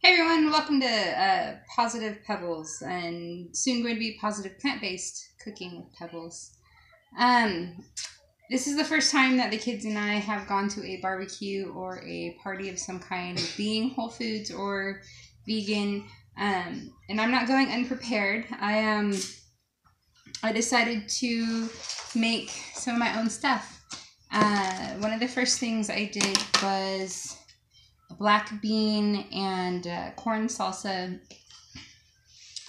Hey everyone, welcome to Positive Pebblez, and soon going to be positive plant-based cooking with Pebblez. This is the first time that the kids and I have gone to a barbecue or a party of some kind, being whole foods or vegan, and I'm not going unprepared. I decided to make some of my own stuff. One of the first things I did was black bean and corn salsa.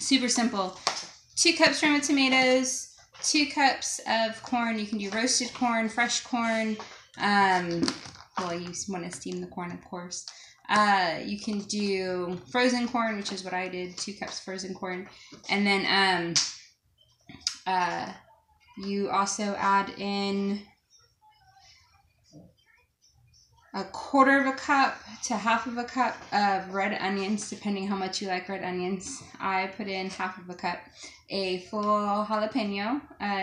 Super simple. 2 cups from tomatoes, 2 cups of corn. You can do roasted corn, fresh corn. Well, you want to steam the corn, of course. You can do frozen corn, which is what I did. 2 cups frozen corn. And then you also add in 1/4 cup to 1/2 cup of red onions, depending how much you like red onions. I put in 1/2 cup. A full jalapeno,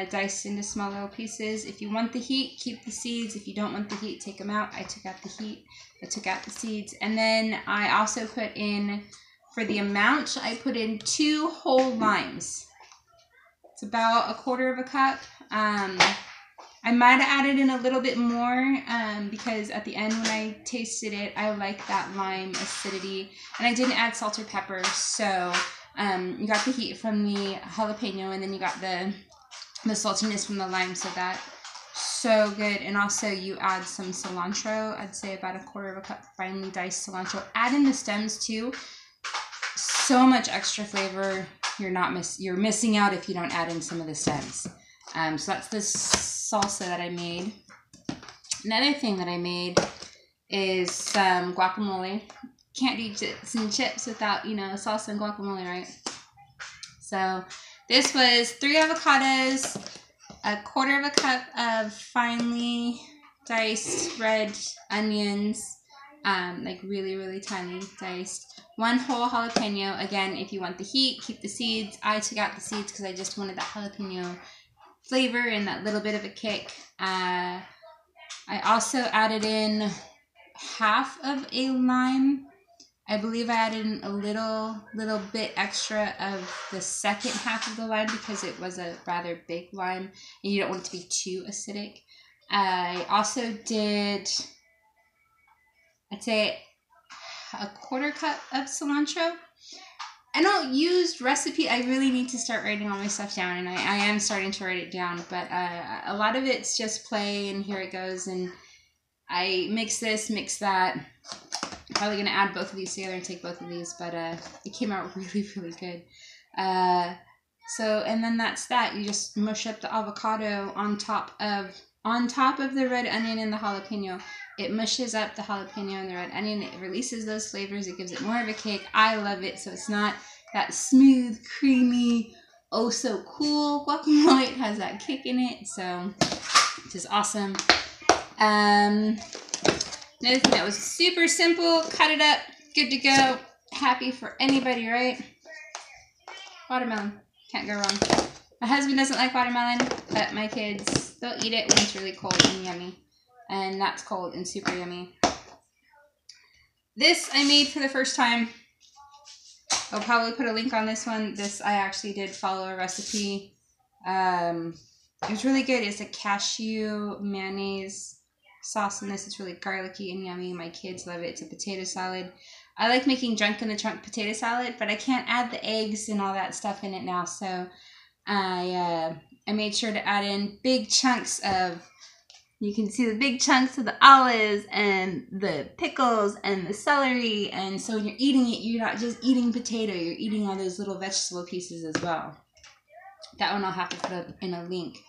diced into small little pieces. If you want the heat, keep the seeds. If you don't want the heat, take them out. I took out the heat. I took out the seeds. And then I also put in, for the amount, I put in 2 whole limes. It's about 1/4 cup. I might have added in a little bit more because at the end when I tasted it, I like that lime acidity. And I didn't add salt or pepper, so you got the heat from the jalapeno, and then you got the saltiness from the lime, so that's so good. And also you add some cilantro. I'd say about 1/4 cup finely diced cilantro. Add in the stems too. So much extra flavor. You're missing out if you don't add in some of the stems. So that's the salsa that I made. Another thing that I made is some guacamole. Can't do chips and chips without, salsa and guacamole, right? So this was 3 avocados, 1/4 cup of finely diced red onions, like really, really tiny diced. 1 whole jalapeno. Again, if you want the heat, keep the seeds. I took out the seeds because I just wanted that jalapeno flavor and that little bit of a kick. I also added in 1/2 of a lime. I believe I added in a little bit extra of the second half of the lime because it was a rather big lime and you don't want it to be too acidic. I also did, I'd say, 1/4 cup of cilantro. I don't use recipe. I really need to start writing all my stuff down, and I am starting to write it down, but a lot of it's just play, and here it goes, and I mix this, mix that. Probably going to add both of these together and take both of these, but it came out really, really good. And then that's that. You just mush up the avocado on top of the red onion and the jalapeno. It mushes up the jalapeno and the red onion. It releases those flavors. It gives it more of a kick. I love it. So it's not that smooth, creamy, oh so cool guacamole. It has that kick in it. So which is awesome. Another thing that was super simple. Cut it up. Good to go. Happy for anybody, right? Watermelon. Can't go wrong. My husband doesn't like watermelon, but my kids, they'll eat it when it's really cold and yummy. And that's cold and super yummy. This I made for the first time. I'll probably put a link on this one. This I actually did follow a recipe. It was really good. It's a cashew mayonnaise sauce in this. It's really garlicky and yummy. My kids love it. It's a potato salad. I like making junk in the trunk potato salad, but I can't add the eggs and all that stuff in it now. So I made sure to add in big chunks of, you can see the big chunks of the olives and the pickles and the celery. And so when you're eating it, you're not just eating potato, you're eating all those little vegetable pieces as well. That one I'll have to put up in a link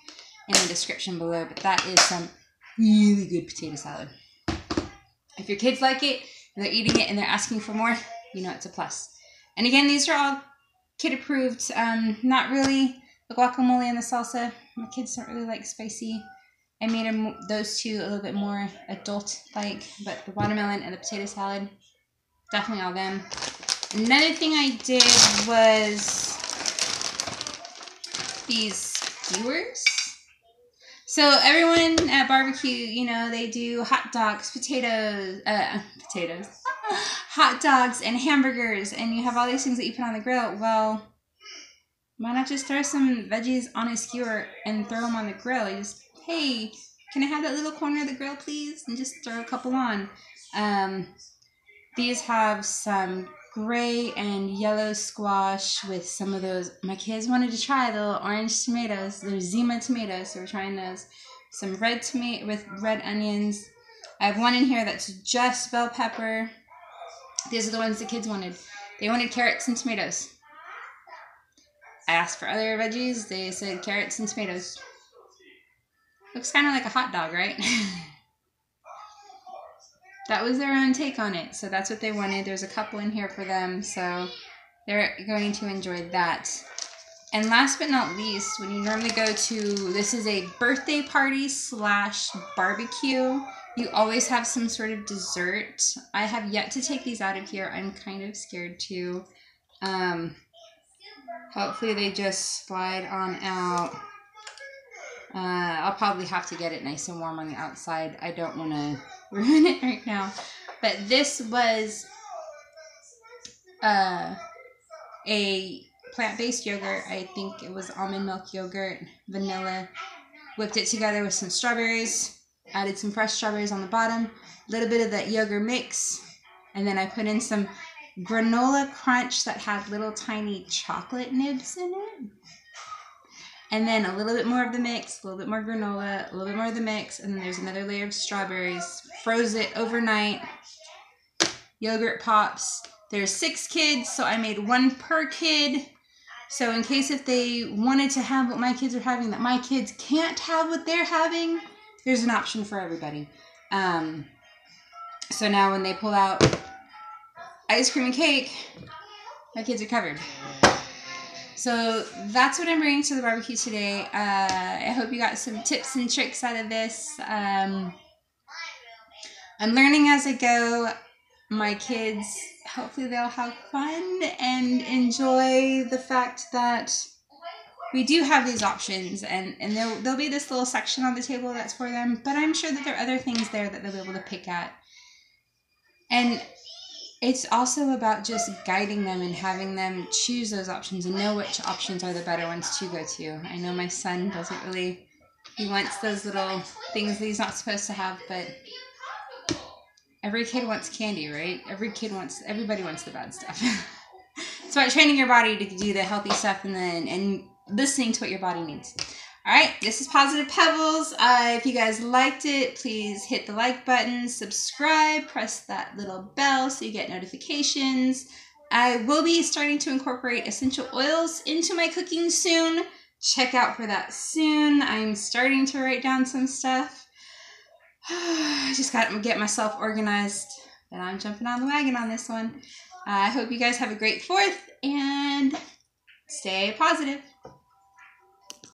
in the description below, but that is some really good potato salad. If your kids like it and they're eating it and they're asking for more, it's a plus. And again, these are all kid approved. Not really the guacamole and the salsa. My kids don't really like spicy. I made those two a little bit more adult-like, but the watermelon and the potato salad, definitely all them. Another thing I did was these skewers. So everyone at barbecue, they do hot dogs, potatoes, hot dogs and hamburgers, and you have all these things that you put on the grill. Well, why not just throw some veggies on a skewer and throw them on the grill? You just, hey, can I have that little corner of the grill, please? And just throw a couple on. These have some gray and yellow squash with some of those. My kids wanted to try the little orange tomatoes. They're Zima tomatoes, so we're trying those. Some red tomato with red onions. I have one in here that's just bell pepper. These are the ones the kids wanted. They wanted carrots and tomatoes. I asked for other veggies. They said carrots and tomatoes. Looks kind of like a hot dog, right? That was their own take on it. So that's what they wanted. There's a couple in here for them. So they're going to enjoy that. And last but not least, when you normally go to, this is a birthday party / barbecue, you always have some sort of dessert. I have yet to take these out of here. I'm kind of scared to. Hopefully they just slide on out. I'll probably have to get it nice and warm on the outside. I don't want to ruin it right now. But this was a plant-based yogurt. I think it was almond milk yogurt, vanilla. Whipped it together with some strawberries. Added some fresh strawberries on the bottom. A little bit of that yogurt mix. And then I put in some granola crunch that had little tiny chocolate nibs in it. And then a little bit more of the mix, a little bit more granola, a little bit more of the mix, and then there's another layer of strawberries. Froze it overnight. Yogurt pops. There's 6 kids, so I made 1 per kid. So in case if they wanted to have what my kids are having, that my kids can't have what they're having, there's an option for everybody. So now when they pull out ice cream and cake, my kids are covered. So that's what I'm bringing to the barbecue today. I hope you got some tips and tricks out of this. I'm learning as I go. My kids, hopefully they'll have fun and enjoy the fact that we do have these options, and there'll be this little section on the table that's for them, but I'm sure that there are other things there that they'll be able to pick at. And it's also about just guiding them and having them choose those options and know which options are the better ones to go to. I know my son doesn't really, he wants those little things that he's not supposed to have, but every kid wants candy, right? Everybody wants the bad stuff. It's about training your body to do the healthy stuff and listening to what your body needs. All right, this is Positive Pebbles. If you guys liked it, please hit the like button, subscribe, press that little bell so you get notifications. I will be starting to incorporate essential oils into my cooking soon. Check out for that soon. I'm starting to write down some stuff. I just got to get myself organized, and I'm jumping on the wagon on this one. I hope you guys have a great 4th and stay positive.